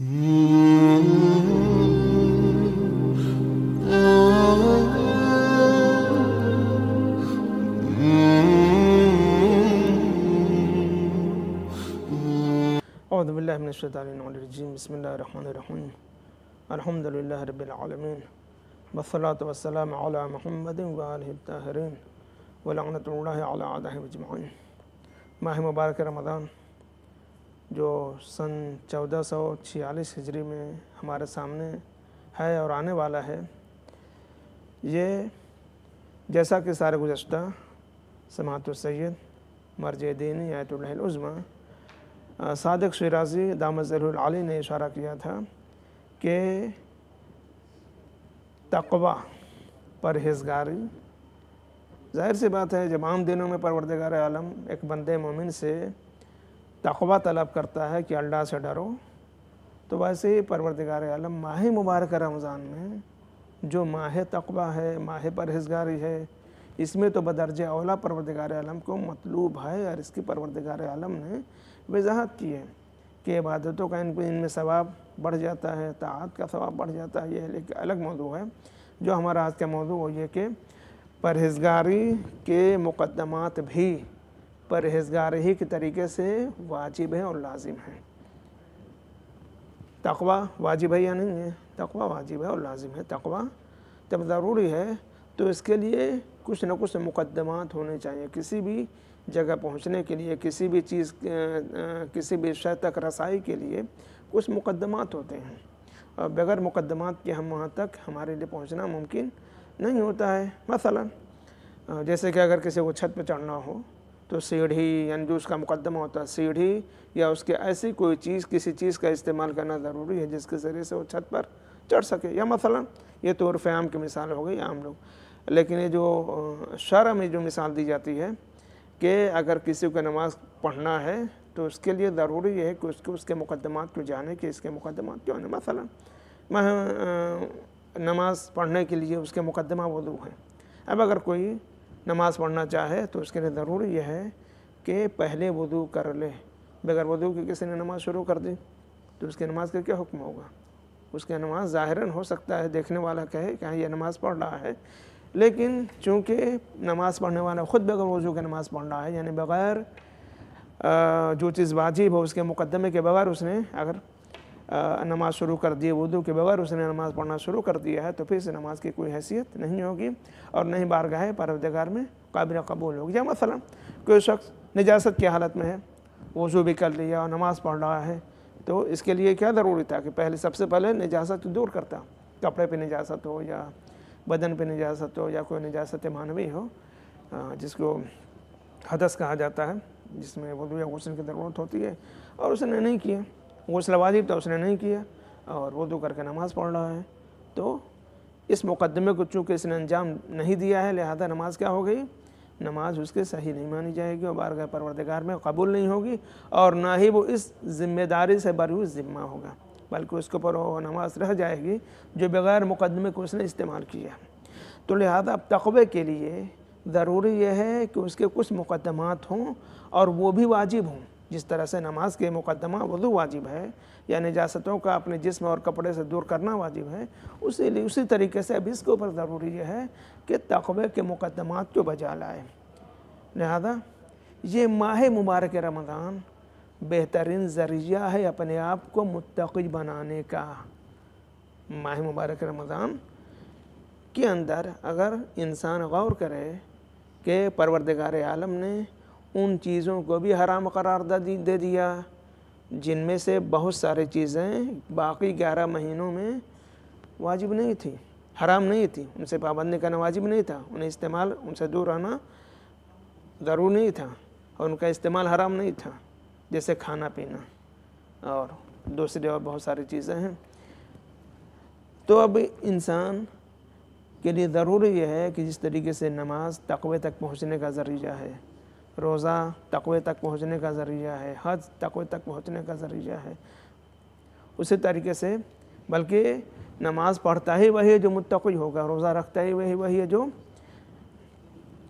اعوذ باللہ من الشیطان الرجیم بسم اللہ الرحمن الرحیم الحمد للہ رب العالمین والصلاة والسلام علی محمد وآلہ الطاہرین ولعنۃ اللہ علی اعدائہ اجمعین۔ ماہ مبارک رمضان جو سن 1446 ہجری میں ہمارے سامنے ہے اور آنے والا ہے، یہ جیسا کہ سارے گزشتہ سماحت السید مرجع دینی آیت اللہ العظمیٰ صادق شیرازی دامت ظلہ العالی نے اشارہ کیا تھا کہ تقوی، پرہیزگاری، ظاہر سی بات ہے جب عام دنوں میں پروردگار عالم ایک بندے مومن سے تقوی طلب کرتا ہے کہ اللہ سے ڈرو، تو ویسے ہی پروردگار عالم ماہ مبارک رمضان میں جو ماہ تقوی ہے، ماہ پرہیزگاری ہے، اس میں تو بدرجہ اولا پروردگار عالم کو مطلوب ہے، اور اس کی پروردگار عالم نے وضاحت کی ہے کہ عبادتوں کا ان میں ثواب بڑھ جاتا ہے، طاعت کا ثواب بڑھ جاتا ہے۔ یہ ایک الگ موضوع ہے۔ جو ہمارا آج کا موضوع وہ یہ کہ پرہیزگاری کے مقدمات بھی پرہیزگاری ہی کے طریقے سے واجب ہیں اور لازم ہیں۔ تقوی واجب ہے یا نہیں ہے؟ تقوی واجب ہے اور لازم ہے۔ تقوی جب ضروری ہے تو اس کے لیے کچھ نہ کچھ مقدمات ہونے چاہیے۔ کسی بھی جگہ پہنچنے کے لیے، کسی بھی چیز، کسی بھی شے تک رسائی کے لیے کچھ مقدمات ہوتے ہیں، اور بغیر مقدمات کے ہم وہاں تک ہمارے لیے پہنچنا ممکن نہیں ہوتا ہے۔ مثلا جیسے کہ اگر کسی کو چھت پہ چڑھنا ہو تو سیڑھی، یعنی جو اس کا مقدمہ ہوتا ہے سیڑھی یا اس کے ایسی کوئی چیز، کسی چیز کا استعمال کرنا ضروری ہے جس کے ذریعے سے وہ چھت پر چڑھ سکے۔ یا مثلا یہ تو عرف عام کی مثال ہو گئی، عام لوگ، لیکن یہ جو شرع میں جو مثال دی جاتی ہے کہ اگر کسی کو نماز پڑھنا ہے تو اس کے لیے ضروری ہے کہ اس کے مقدمات کو جانے کہ اس کے مقدمات کیوں ہیں۔ مثلا نماز پڑھنے کے لیے اس کے مقدمہ وضو ہے۔ اب اگر کوئی نماز پڑھنا چاہے تو اس کے لیے ضروری یہ ہے کہ پہلے وضو کر لے۔ بغیر وضو کے کسی نے نماز شروع کر دی تو اس کی نماز کا کیا حکم ہوگا؟ اس کی نماز ظاہراً ہو سکتا ہے دیکھنے والا کہے کہ یہ نماز پڑھ رہا ہے، لیکن چونکہ نماز پڑھنے والا خود بغیر وضو کے نماز پڑھ رہا ہے، یعنی بغیر جو چیز واجب ہو اس کے مقدمے کے بغیر اس نے اگر نماز شروع کر دی، وضو کے بغیر اس نے نماز پڑھنا شروع کر دیا ہے، تو پھر سے نماز کی کوئی حیثیت نہیں ہوگی اور نہیں بارگاہ پروردگار میں قابل قبول ہوگی۔ یا مثلا کوئی شخص نجاست کی حالت میں ہے، وضو بھی کر لیا اور نماز پڑھ رہا ہے، تو اس کے لیے کیا ضروری تھا کہ سب سے پہلے نجاست دور کرتا، کپڑے پہ نجاست ہو یا بدن پہ نجاست ہو یا کوئی نجاست معنوی ہو جس کو حدث کہا جاتا ہے، جس میں وضو یا غسل کی ضرورت ہوتی ہے، اور اس نے نہیں کیا، غسل واجب تھا اس نے نہیں کیا اور وضو کر کے نماز پڑھ رہا ہے، تو اس مقدمے کو چونکہ اس نے انجام نہیں دیا ہے، لہذا نماز کیا ہو گئی؟ نماز اس کے صحیح نہیں مانی جائے گی اور بارگاہ پروردگار میں قبول نہیں ہوگی، اور نہ ہی وہ اس ذمہ داری سے بری ذمہ ہوگا، بلکہ اس کے اوپر وہ نماز رہ جائے گی جو بغیر مقدمے کو اس نے استعمال کیا۔ تو لہذا تقوی کے لیے ضروری یہ ہے کہ اس کے کچھ مقدمات ہوں اور وہ بھی واجب ہوں۔ جس طرح سے نماز کے مقدمہ وضو واجب ہے یا نجاستوں کا اپنے جسم اور کپڑے سے دور کرنا واجب ہے، اسی طریقے سے اب اس کے اوپر ضروری یہ ہے کہ تقوی کے مقدمات کو بجا لائے۔ لہذا یہ ماہ مبارک رمضان بہترین ذریعہ ہے اپنے آپ کو متقی بنانے کا۔ ماہ مبارک رمضان کے اندر اگر انسان غور کرے کہ پروردگار عالم نے ان چیزوں کو بھی حرام قرار دے دیا جن میں سے بہت ساری چیزیں باقی 11 مہینوں میں واجب نہیں تھی، حرام نہیں تھی، ان سے پابندی کرنا واجب نہیں تھا، انہیں استعمال، ان سے دور رہنا ضرور نہیں تھا اور ان کا استعمال حرام نہیں تھا، جیسے کھانا پینا اور دوسری اور بہت ساری چیزیں ہیں۔ تو اب انسان کے لیے ضروری یہ ہے کہ جس طریقے سے نماز تقوی تک پہنچنے کا ذریعہ ہے، روزہ تقوی تک پہنچنے کا ذریعہ ہے، حج تقوی تک پہنچنے کا ذریعہ ہے، اسی طریقے سے بلکہ نماز پڑھتا ہی وہی ہے جو متقی ہوگا، روزہ رکھتا ہی وہی ہے جو